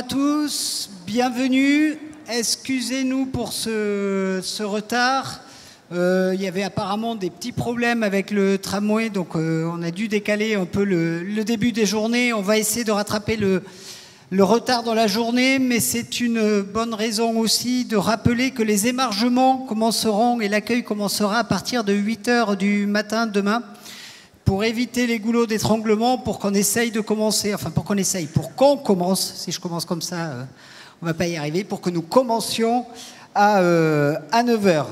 à tous, bienvenue. Excusez-nous pour ce retard. Il y avait apparemment des petits problèmes avec le tramway, donc on a dû décaler un peu le début des journées. On va essayer de rattraper le retard dans la journée, mais c'est une bonne raison aussi de rappeler que les émargements commenceront et l'accueil commencera à partir de 8 h du matin demain, pour éviter les goulots d'étranglement, pour qu'on essaye de commencer, enfin pour qu'on commence, si je commence comme ça, on ne va pas y arriver, pour que nous commencions à 9 h.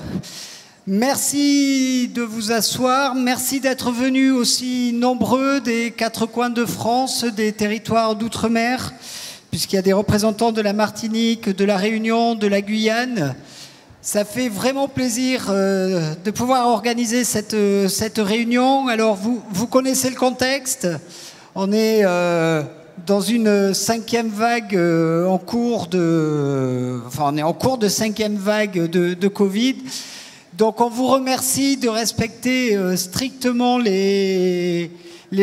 Merci de vous asseoir, merci d'être venus aussi nombreux des 4 coins de France, des territoires d'outre-mer, puisqu'il y a des représentants de la Martinique, de la Réunion, de la Guyane. Ça fait vraiment plaisir de pouvoir organiser cette réunion. Alors, vous connaissez le contexte. On est dans une 5e vague en cours de... Enfin, on est en cours de 5e vague de Covid. Donc, on vous remercie de respecter strictement les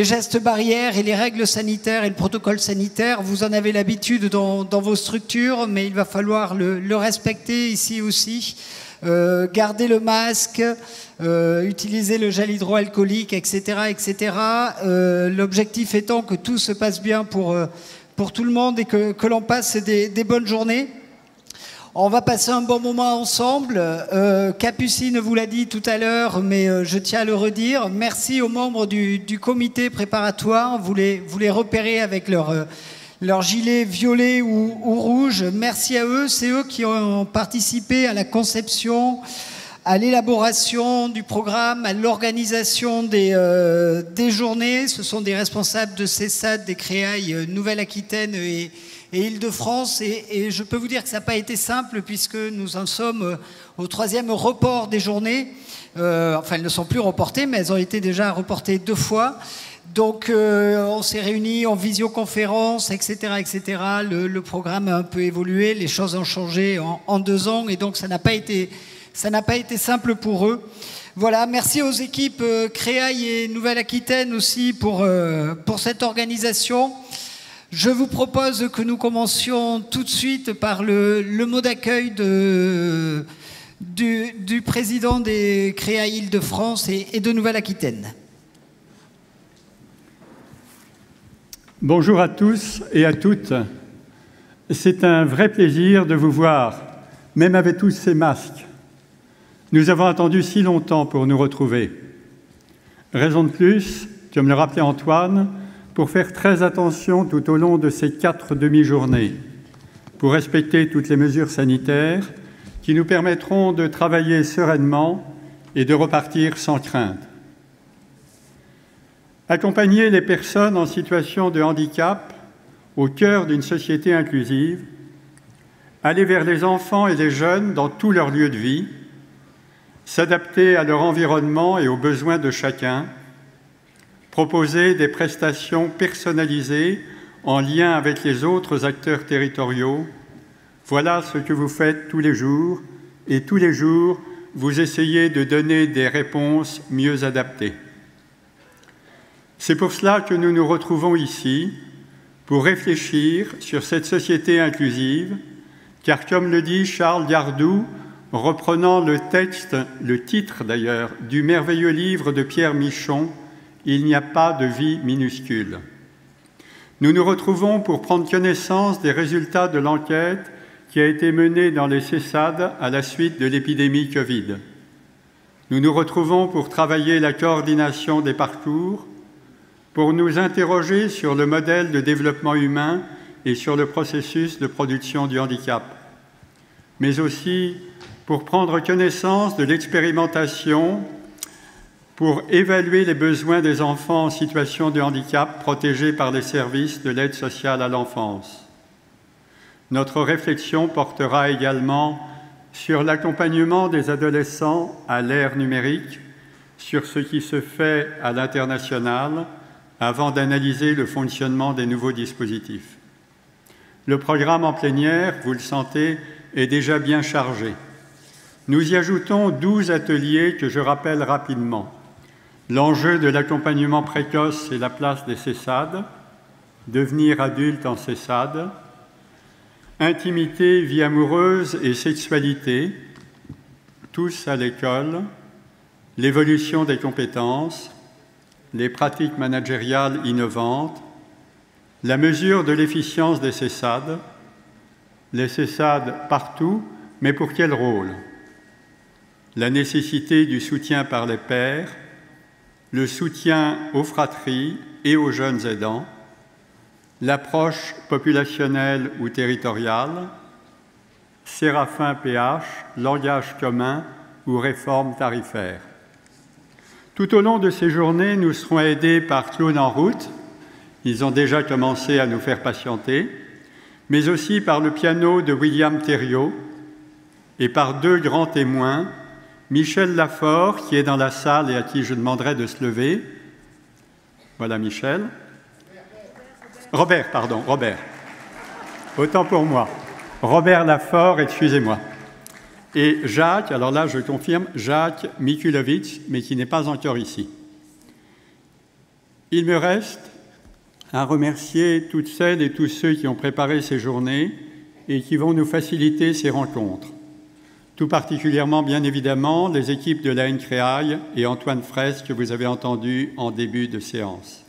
gestes barrières et les règles sanitaires et le protocole sanitaire. Vous en avez l'habitude dans vos structures, mais il va falloir le respecter ici aussi. Garder le masque, utiliser le gel hydroalcoolique, etc. etc. L'objectif étant que tout se passe bien pour tout le monde et que l'on passe des bonnes journées. On va passer un bon moment ensemble. Capucine vous l'a dit tout à l'heure, mais je tiens à le redire. Merci aux membres du comité préparatoire. Vous les repérez avec leur gilet violet ou rouge. Merci à eux. C'est eux qui ont participé à la conception, à l'élaboration du programme, à l'organisation des journées. Ce sont des responsables de CESAD, des Créailles Nouvelle-Aquitaine et Île-de-France, et je peux vous dire que ça n'a pas été simple, puisque nous en sommes au 3e report des journées. Enfin, elles ne sont plus reportées, mais elles ont été déjà reportées 2 fois. Donc, on s'est réunis en visioconférence, etc., etc. Le programme a un peu évolué, les choses ont changé en 2 ans, et donc ça n'a pas été simple pour eux. Voilà, merci aux équipes Créailles et Nouvelle-Aquitaine aussi pour cette organisation. Je vous propose que nous commencions tout de suite par le mot d'accueil du président des Créailles Île-de-France et de Nouvelle-Aquitaine. Bonjour à tous et à toutes. C'est un vrai plaisir de vous voir, même avec tous ces masques. Nous avons attendu si longtemps pour nous retrouver. Raison de plus, comme le rappelait Antoine, pour faire très attention tout au long de ces 4 demi-journées, pour respecter toutes les mesures sanitaires qui nous permettront de travailler sereinement et de repartir sans crainte. Accompagner les personnes en situation de handicap au cœur d'une société inclusive, aller vers les enfants et les jeunes dans tous leurs lieux de vie, s'adapter à leur environnement et aux besoins de chacun, proposer des prestations personnalisées en lien avec les autres acteurs territoriaux, voilà ce que vous faites tous les jours, et tous les jours, vous essayez de donner des réponses mieux adaptées. C'est pour cela que nous nous retrouvons ici, pour réfléchir sur cette société inclusive, car comme le dit Charles Gardou, reprenant le titre d'ailleurs, du merveilleux livre de Pierre Michon, il n'y a pas de vie minuscule. Nous nous retrouvons pour prendre connaissance des résultats de l'enquête qui a été menée dans les CESAD à la suite de l'épidémie Covid. Nous nous retrouvons pour travailler la coordination des parcours, pour nous interroger sur le modèle de développement humain et sur le processus de production du handicap, mais aussi pour prendre connaissance de l'expérimentation pour évaluer les besoins des enfants en situation de handicap protégés par les services de l'aide sociale à l'enfance. Notre réflexion portera également sur l'accompagnement des adolescents à l'ère numérique, sur ce qui se fait à l'international, avant d'analyser le fonctionnement des nouveaux dispositifs. Le programme en plénière, vous le sentez, est déjà bien chargé. Nous y ajoutons 12 ateliers que je rappelle rapidement. L'enjeu de l'accompagnement précoce et la place des CESAD, devenir adulte en CESAD, intimité, vie amoureuse et sexualité, tous à l'école, l'évolution des compétences, les pratiques managériales innovantes, la mesure de l'efficience des CESAD, les CESAD partout, mais pour quel rôle? La nécessité du soutien par les pairs, le soutien aux fratries et aux jeunes aidants, l'approche populationnelle ou territoriale, Séraphin PH, langage commun ou réforme tarifaire. Tout au long de ces journées, nous serons aidés par Clowns en route, ils ont déjà commencé à nous faire patienter, mais aussi par le piano de William Thériault et par deux grands témoins, Michel Lafort, qui est dans la salle et à qui je demanderai de se lever. Voilà Michel. Robert. Autant pour moi. Robert Lafort, excusez-moi. Et Jacques, alors là je confirme, Jacques Mikulovic, mais qui n'est pas encore ici. Il me reste à remercier toutes celles et tous ceux qui ont préparé ces journées et qui vont nous faciliter ces rencontres. Tout particulièrement, bien évidemment, les équipes de la NCREAI et Antoine Fraisse que vous avez entendu en début de séance.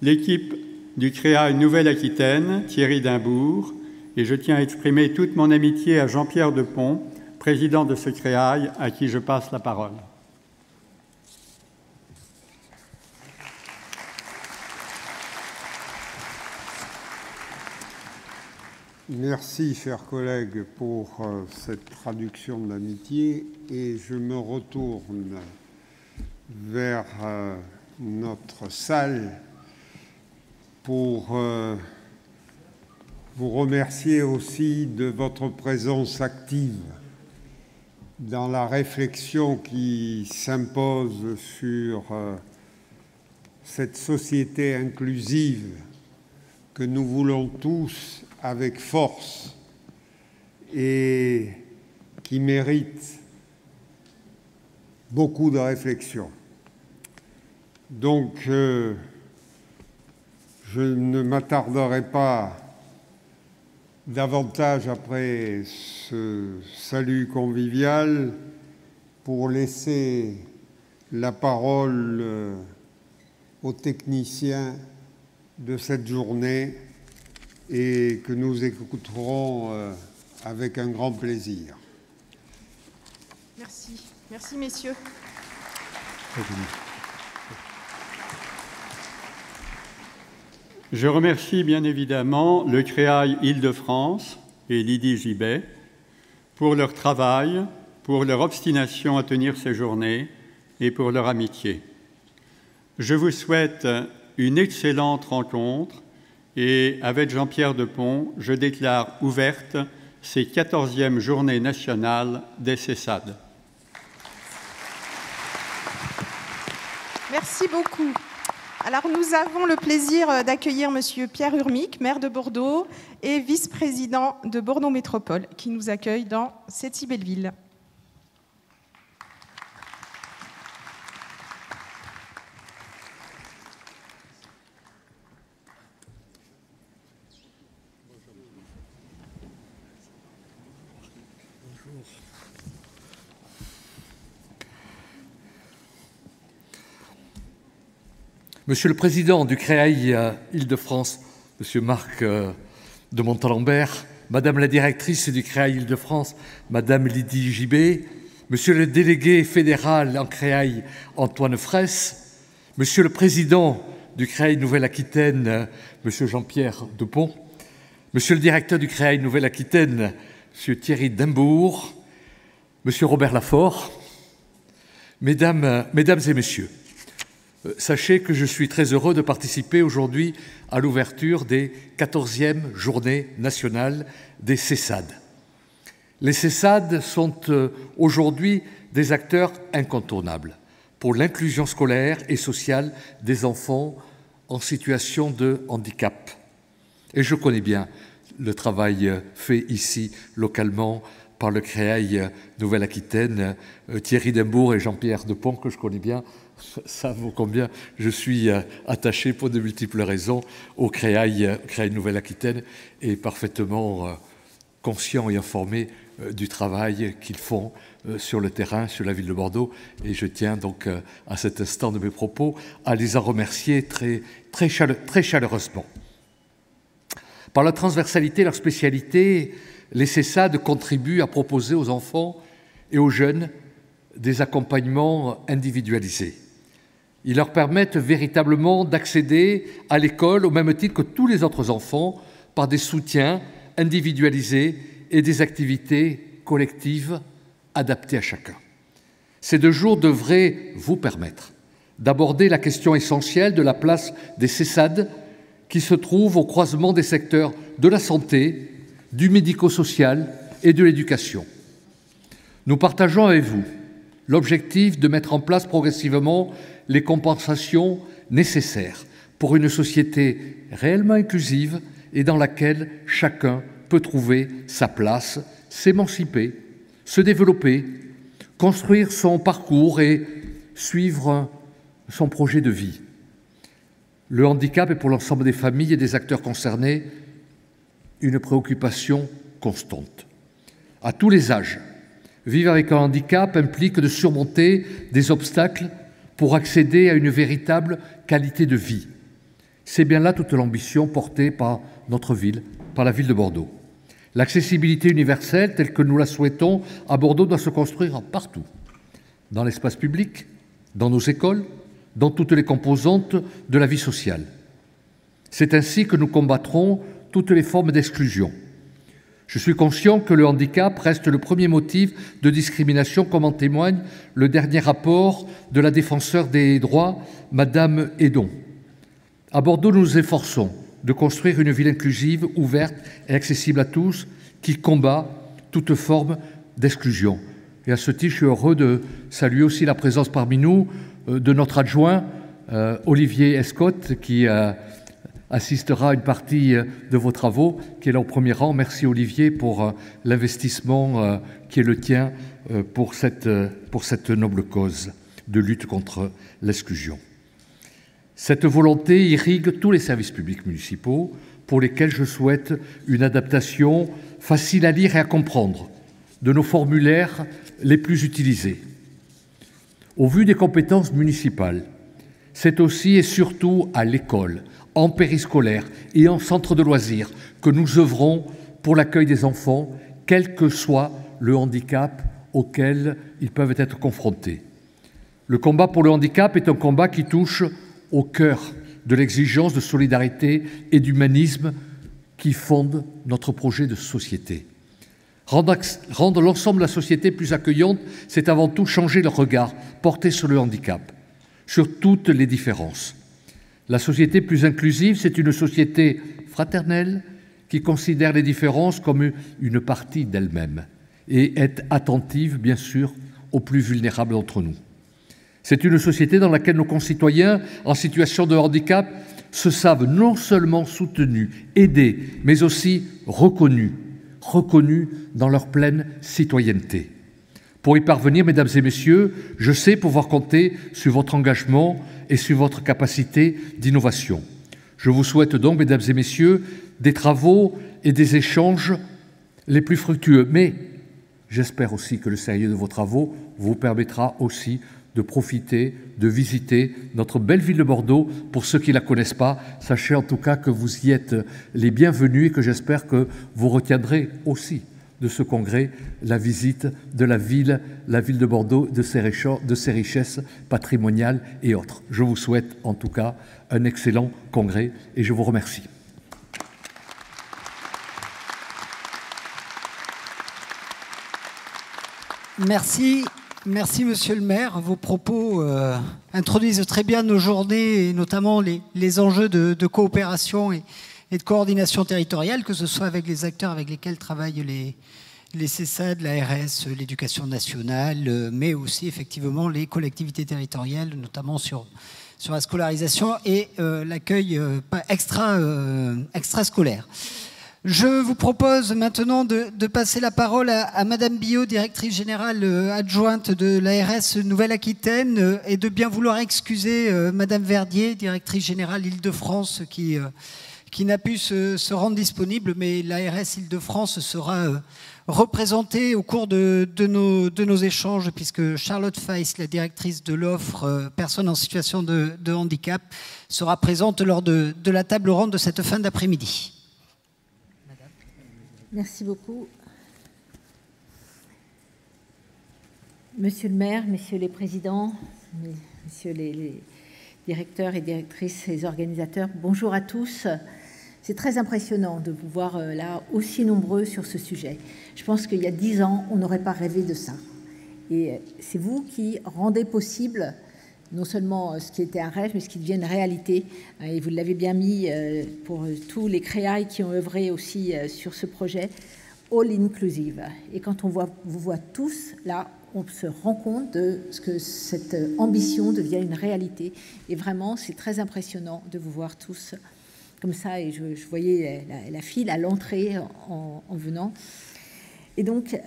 L'équipe du CREAI Nouvelle-Aquitaine, Thierry Dimbourg, et je tiens à exprimer toute mon amitié à Jean-Pierre Depont, président de ce CREAI, à qui je passe la parole. Merci, chers collègues, pour cette traduction de l'amitié et je me retourne vers notre salle pour vous remercier aussi de votre présence active dans la réflexion qui s'impose sur cette société inclusive que nous voulons tous avec force et qui mérite beaucoup de réflexion. Donc, je ne m'attarderai pas davantage après ce salut convivial pour laisser la parole aux techniciens de cette journée et que nous écouterons avec un grand plaisir. Merci. Merci, messieurs. Je remercie bien évidemment le CREAI Île-de-France et Lydie Gibet pour leur travail, pour leur obstination à tenir ces journées et pour leur amitié. Je vous souhaite une excellente rencontre et avec Jean-Pierre Depont, je déclare ouverte ces 14e journées nationales des CESAD. Merci beaucoup. Alors, nous avons le plaisir d'accueillir Monsieur Pierre Urmic, maire de Bordeaux et vice-président de Bordeaux Métropole, qui nous accueille dans cette si belle ville. Monsieur le Président du CREAI Île-de-France, Monsieur Marc de Montalembert, Madame la Directrice du CREAI Île-de-France, Madame Lydie Gibet, Monsieur le Délégué fédéral en CREAI Antoine Fraisse, Monsieur le Président du CREAI Nouvelle-Aquitaine, Monsieur Jean-Pierre Depont, Monsieur le Directeur du CREAI Nouvelle-Aquitaine, Monsieur Thierry Dimbourg, Monsieur Robert Lafort, Mesdames et Messieurs, sachez que je suis très heureux de participer aujourd'hui à l'ouverture des 14e Journées nationales des CESAD. Les CESAD sont aujourd'hui des acteurs incontournables pour l'inclusion scolaire et sociale des enfants en situation de handicap. Et je connais bien le travail fait ici, localement, par le CREAI Nouvelle-Aquitaine, Thierry Dimbourg et Jean-Pierre Depont, que je connais bien, savent combien je suis attaché pour de multiples raisons au CREAI Nouvelle-Aquitaine et parfaitement conscient et informé du travail qu'ils font sur le terrain, sur la ville de Bordeaux. Et je tiens donc à cet instant de mes propos à les en remercier très chaleureusement. Par leur transversalité et leur spécialité, les CESAD contribuent à proposer aux enfants et aux jeunes des accompagnements individualisés. Ils leur permettent véritablement d'accéder à l'école au même titre que tous les autres enfants par des soutiens individualisés et des activités collectives adaptées à chacun. Ces 2 jours devraient vous permettre d'aborder la question essentielle de la place des CESAD qui se trouvent au croisement des secteurs de la santé, du médico-social et de l'éducation. Nous partageons avec vous l'objectif de mettre en place progressivement les compensations nécessaires pour une société réellement inclusive et dans laquelle chacun peut trouver sa place, s'émanciper, se développer, construire son parcours et suivre son projet de vie. Le handicap est pour l'ensemble des familles et des acteurs concernés une préoccupation constante. À tous les âges, vivre avec un handicap implique de surmonter des obstacles pour accéder à une véritable qualité de vie. C'est bien là toute l'ambition portée par notre ville, par la ville de Bordeaux. L'accessibilité universelle, telle que nous la souhaitons à Bordeaux, doit se construire partout, dans l'espace public, dans nos écoles, dans toutes les composantes de la vie sociale. C'est ainsi que nous combattrons toutes les formes d'exclusion. Je suis conscient que le handicap reste le premier motif de discrimination, comme en témoigne le dernier rapport de la défenseure des droits, Madame Hédon. À Bordeaux, nous nous efforçons de construire une ville inclusive, ouverte et accessible à tous, qui combat toute forme d'exclusion. Et à ce titre, je suis heureux de saluer aussi la présence parmi nous de notre adjoint, Olivier Escotte, qui assistera à une partie de vos travaux, qui est là au premier rang. Merci Olivier pour l'investissement qui est le tien pour cette noble cause de lutte contre l'exclusion. Cette volonté irrigue tous les services publics municipaux pour lesquels je souhaite une adaptation facile à lire et à comprendre de nos formulaires les plus utilisés. Au vu des compétences municipales, c'est aussi et surtout à l'école, en périscolaire et en centre de loisirs que nous œuvrons pour l'accueil des enfants, quel que soit le handicap auquel ils peuvent être confrontés. Le combat pour le handicap est un combat qui touche au cœur de l'exigence de solidarité et d'humanisme qui fonde notre projet de société. Rendre l'ensemble de la société plus accueillante, c'est avant tout changer le regard porté sur le handicap, sur toutes les différences. La société plus inclusive, c'est une société fraternelle qui considère les différences comme une partie d'elle-même et est attentive, bien sûr, aux plus vulnérables d'entre nous. C'est une société dans laquelle nos concitoyens en situation de handicap se savent non seulement soutenus, aidés, mais aussi reconnus dans leur pleine citoyenneté. Pour y parvenir, mesdames et messieurs, je sais pouvoir compter sur votre engagement et sur votre capacité d'innovation. Je vous souhaite donc, mesdames et messieurs, des travaux et des échanges les plus fructueux. Mais j'espère aussi que le sérieux de vos travaux vous permettra aussi de profiter, de visiter notre belle ville de Bordeaux. Pour ceux qui ne la connaissent pas, sachez en tout cas que vous y êtes les bienvenus et que j'espère que vous retiendrez aussi de ce congrès la visite de la ville de Bordeaux, de ses richesses patrimoniales et autres. Je vous souhaite en tout cas un excellent congrès et je vous remercie. Merci. Merci, Monsieur le maire. Vos propos introduisent très bien nos journées, et notamment les enjeux de coopération et de coordination territoriale, que ce soit avec les acteurs avec lesquels travaillent les CESAD, l'ARS, l'éducation nationale, mais aussi effectivement les collectivités territoriales, notamment sur la scolarisation et l'accueil extrascolaire. Je vous propose maintenant de passer la parole à Madame Billot, directrice générale adjointe de l'ARS Nouvelle-Aquitaine, et de bien vouloir excuser Madame Verdier, directrice générale Île-de-France, qui n'a pu se rendre disponible, mais l'ARS Île-de-France sera représentée au cours de nos échanges, puisque Charlotte Feiss, la directrice de l'offre personnes en situation de handicap, sera présente lors de la table ronde de cette fin d'après-midi. Merci beaucoup. Monsieur le maire, messieurs les présidents, messieurs les directeurs et directrices et organisateurs, bonjour à tous. C'est très impressionnant de vous voir là aussi nombreux sur ce sujet. Je pense qu'il y a 10 ans, on n'aurait pas rêvé de ça. Et c'est vous qui rendez possible non seulement ce qui était un rêve, mais ce qui devient une réalité. Et vous l'avez bien mis pour tous les créailles qui ont œuvré aussi sur ce projet, All Inclusive. Et quand on vous voit tous là, on se rend compte de ce que cette ambition devient une réalité. Et vraiment, c'est très impressionnant de vous voir tous comme ça. Et je voyais la file à l'entrée en venant. Et donc,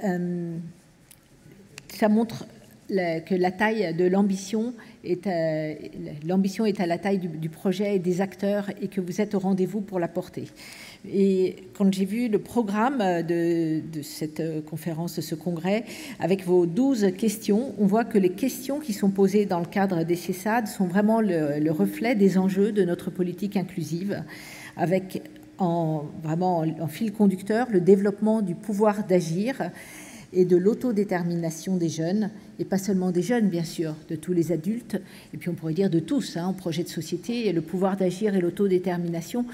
ça montre que la taille de l'ambition est à la taille du projet et des acteurs, et que vous êtes au rendez-vous pour la porter. Et quand j'ai vu le programme de cette conférence, de ce congrès, avec vos 12 questions, on voit que les questions qui sont posées dans le cadre des CESAD sont vraiment le reflet des enjeux de notre politique inclusive, avec vraiment en fil conducteur le développement du pouvoir d'agir et de l'autodétermination des jeunes, et pas seulement des jeunes, bien sûr, de tous les adultes, et puis on pourrait dire de tous, en projet de société, et le pouvoir d'agir et l'autodétermination,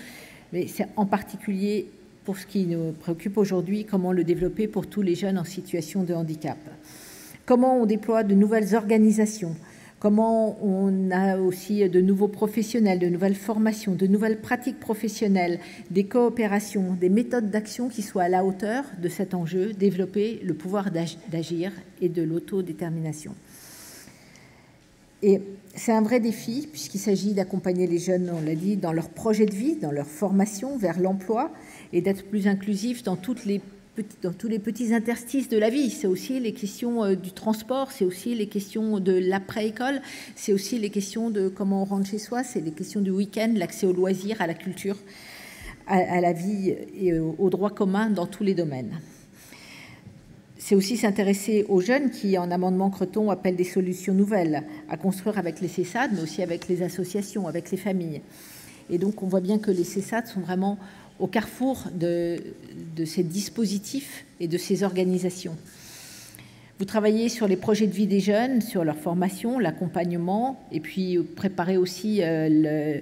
mais c'est en particulier pour ce qui nous préoccupe aujourd'hui, comment le développer pour tous les jeunes en situation de handicap. Comment on déploie de nouvelles organisations, comment on a aussi de nouveaux professionnels, de nouvelles formations, de nouvelles pratiques professionnelles, des coopérations, des méthodes d'action qui soient à la hauteur de cet enjeu, développer le pouvoir d'agir et de l'autodétermination. Et c'est un vrai défi, puisqu'il s'agit d'accompagner les jeunes, on l'a dit, dans leur projet de vie, dans leur formation vers l'emploi, et d'être plus inclusif dans tous les petits interstices de la vie. C'est aussi les questions du transport, c'est aussi les questions de l'après-école, c'est aussi les questions de comment on rentre chez soi, c'est les questions du week-end, l'accès aux loisirs, à la culture, à la vie et aux droits communs dans tous les domaines. C'est aussi s'intéresser aux jeunes qui, en amendement Creton, appellent des solutions nouvelles à construire avec les CESAD, mais aussi avec les associations, avec les familles. Et donc, on voit bien que les CESAD sont vraiment au carrefour de ces dispositifs et de ces organisations. Vous travaillez sur les projets de vie des jeunes, sur leur formation, l'accompagnement, et puis préparer aussi le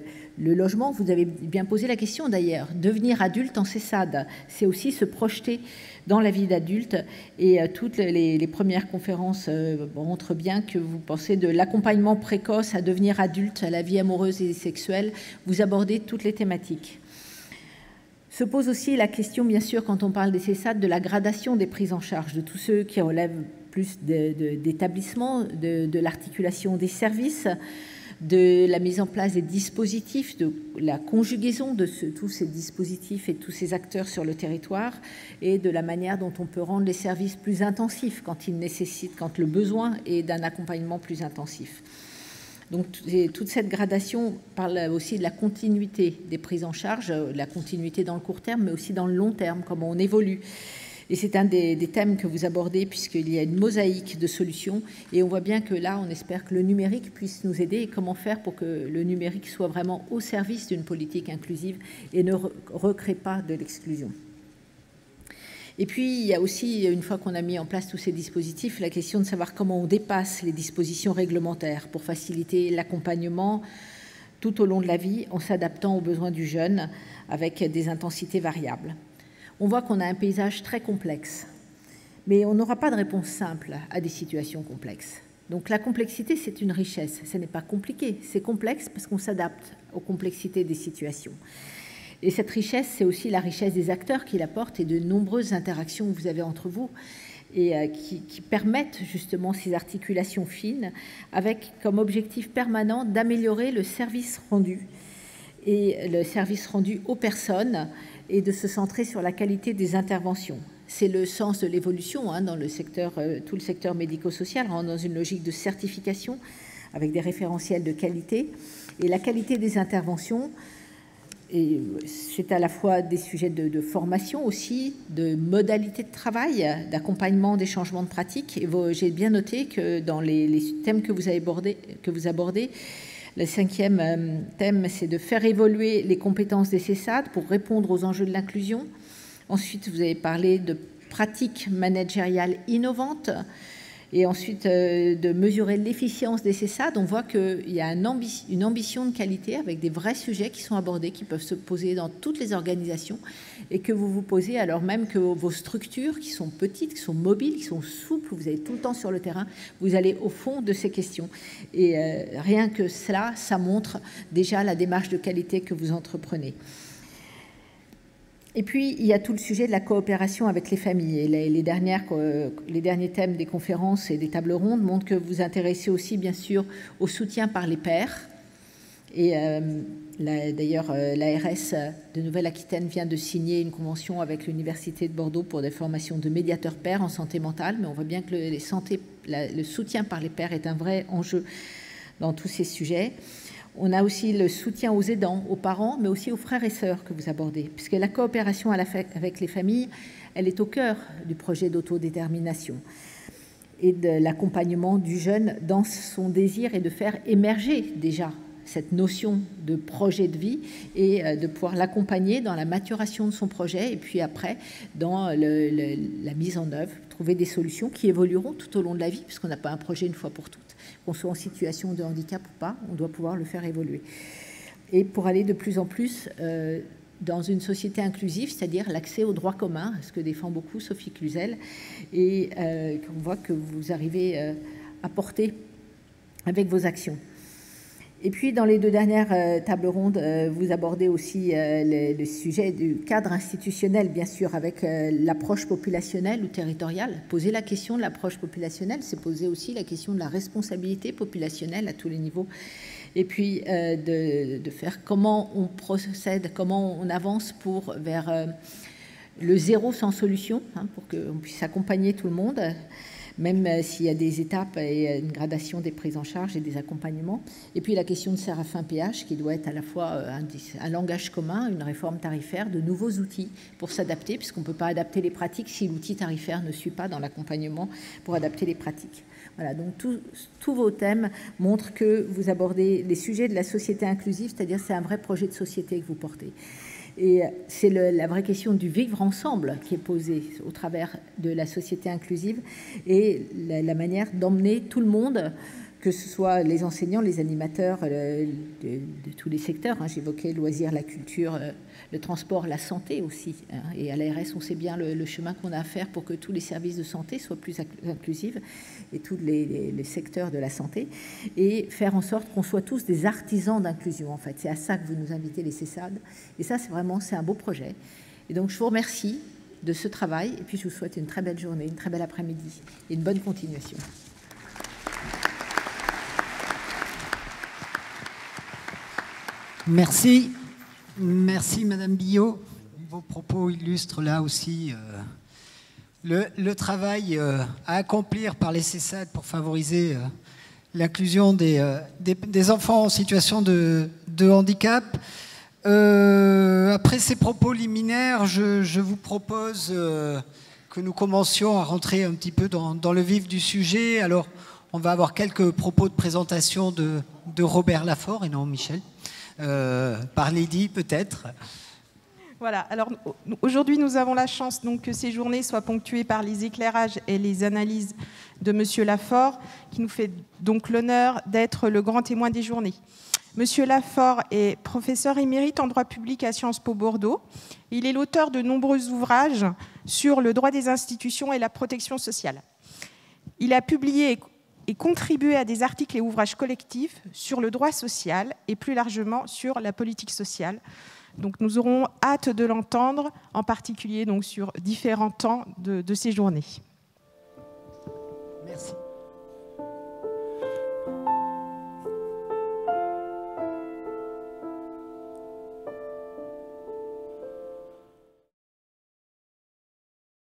logement. Vous avez bien posé la question d'ailleurs. Devenir adulte en CESAD, c'est aussi se projeter dans la vie d'adulte, et toutes les premières conférences montrent bien que vous pensez de l'accompagnement précoce à devenir adulte, à la vie amoureuse et sexuelle. Vous abordez toutes les thématiques. Se pose aussi la question, bien sûr, quand on parle des CESAD, de la gradation des prises en charge, de tous ceux qui relèvent plus d'établissements, de l'articulation des services, de la mise en place des dispositifs, de la conjugaison de tous ces dispositifs et tous ces acteurs sur le territoire, et de la manière dont on peut rendre les services plus intensifs quand le besoin est d'un accompagnement plus intensif. Donc toute cette gradation parle aussi de la continuité des prises en charge, la continuité dans le court terme, mais aussi dans le long terme, comment on évolue. Et c'est un des thèmes que vous abordez, puisqu'il y a une mosaïque de solutions. Et on voit bien que là, on espère que le numérique puisse nous aider. Et comment faire pour que le numérique soit vraiment au service d'une politique inclusive et ne recrée pas de l'exclusion. Et puis, il y a aussi, une fois qu'on a mis en place tous ces dispositifs, la question de savoir comment on dépasse les dispositions réglementaires pour faciliter l'accompagnement tout au long de la vie en s'adaptant aux besoins du jeune avec des intensités variables. On voit qu'on a un paysage très complexe, mais on n'aura pas de réponse simple à des situations complexes. Donc la complexité, c'est une richesse. Ce n'est pas compliqué, c'est complexe parce qu'on s'adapte aux complexités des situations. Et cette richesse, c'est aussi la richesse des acteurs qui l'apportent et de nombreuses interactions que vous avez entre vous et qui permettent justement ces articulations fines avec comme objectif permanent d'améliorer le service rendu et le service rendu aux personnes et de se centrer sur la qualité des interventions. C'est le sens de l'évolution dans le secteur, tout le secteur médico-social, dans une logique de certification avec des référentiels de qualité. Et la qualité des interventions, c'est à la fois des sujets de formation aussi, de modalités de travail, d'accompagnement des changements de pratique. Et j'ai bien noté que dans les thèmes que vous abordez, le 5e thème, c'est de faire évoluer les compétences des CESAD pour répondre aux enjeux de l'inclusion. Ensuite, vous avez parlé de pratiques managériales innovantes. Et ensuite, de mesurer l'efficience des CESAD. On voit qu'il y a une ambition de qualité avec des vrais sujets qui sont abordés, qui peuvent se poser dans toutes les organisations et que vous vous posez alors même que vos structures, qui sont petites, qui sont mobiles, qui sont souples, vous êtes tout le temps sur le terrain, vous allez au fond de ces questions. Et rien que cela, ça montre déjà la démarche de qualité que vous entreprenez. Et puis, il y a tout le sujet de la coopération avec les familles. Et les derniers thèmes des conférences et des tables rondes montrent que vous vous intéressez aussi, bien sûr, au soutien par les pairs. Et d'ailleurs, l'ARS de Nouvelle-Aquitaine vient de signer une convention avec l'Université de Bordeaux pour des formations de médiateurs pairs en santé mentale. Mais on voit bien que le soutien par les pairs est un vrai enjeu dans tous ces sujets. On a aussi le soutien aux aidants, aux parents, mais aussi aux frères et sœurs que vous abordez, puisque la coopération avec les familles, elle est au cœur du projet d'autodétermination et de l'accompagnement du jeune dans son désir et de faire émerger déjà cette notion de projet de vie et de pouvoir l'accompagner dans la maturation de son projet et puis après dans la mise en œuvre, trouver des solutions qui évolueront tout au long de la vie, puisqu'on n'a pas un projet une fois pour toutes. Qu'on soit en situation de handicap ou pas, on doit pouvoir le faire évoluer. Et pour aller de plus en plus dans une société inclusive, c'est-à-dire l'accès aux droits communs, ce que défend beaucoup Sophie Cluzel, et qu'on voit que vous arrivez à porter avec vos actions. Et puis, dans les 2 dernières tables rondes, vous abordez aussi le sujet du cadre institutionnel, bien sûr, avec l'approche populationnelle ou territoriale. Poser la question de l'approche populationnelle, c'est poser aussi la question de la responsabilité populationnelle à tous les niveaux. Et puis, de faire comment on procède, comment on avance vers le zéro sans solution, pour qu'on puisse accompagner tout le monde, même s'il y a des étapes et une gradation des prises en charge et des accompagnements. Et puis la question de Séraphin PH, qui doit être à la fois un langage commun, une réforme tarifaire, de nouveaux outils pour s'adapter, puisqu'on ne peut pas adapter les pratiques si l'outil tarifaire ne suit pas dans l'accompagnement pour adapter les pratiques. Voilà, donc tous vos thèmes montrent que vous abordez les sujets de la société inclusive, c'est-à-dire c'est un vrai projet de société que vous portez. Et c'est la vraie question du vivre ensemble qui est posée au travers de la société inclusive et la manière d'emmener tout le monde, que ce soit les enseignants, les animateurs de tous les secteurs. J'évoquais le loisir, la culture, le transport, la santé aussi. Et à l'ARS, on sait bien le chemin qu'on a à faire pour que tous les services de santé soient plus inclusifs et tous les secteurs de la santé, et faire en sorte qu'on soit tous des artisans d'inclusion, en fait. C'est à ça que vous nous invitez, les CESAD. Et ça, c'est un beau projet. Et donc, je vous remercie de ce travail, et puis je vous souhaite une très belle journée, une très belle après-midi, et une bonne continuation. Merci. Merci, Madame Billot. Vos propos illustrent là aussi le travail à accomplir par les CESAD pour favoriser l'inclusion des enfants en situation de handicap. Après ces propos liminaires, je vous propose que nous commencions à rentrer un petit peu dans le vif du sujet. Alors, on va avoir quelques propos de présentation de Robert Lafort, et non Michel. Par Lydie peut-être. Voilà, alors aujourd'hui nous avons la chance donc, que ces journées soient ponctuées par les éclairages et les analyses de Monsieur Lafort, qui nous fait donc l'honneur d'être le grand témoin des journées. Monsieur Lafort est professeur émérite en droit public à Sciences Po Bordeaux. Il est l'auteur de nombreux ouvrages sur le droit des institutions et la protection sociale. Il a publié et contribuer à des articles et ouvrages collectifs sur le droit social et plus largement sur la politique sociale. Donc nous aurons hâte de l'entendre, en particulier donc, sur différents temps de ces journées.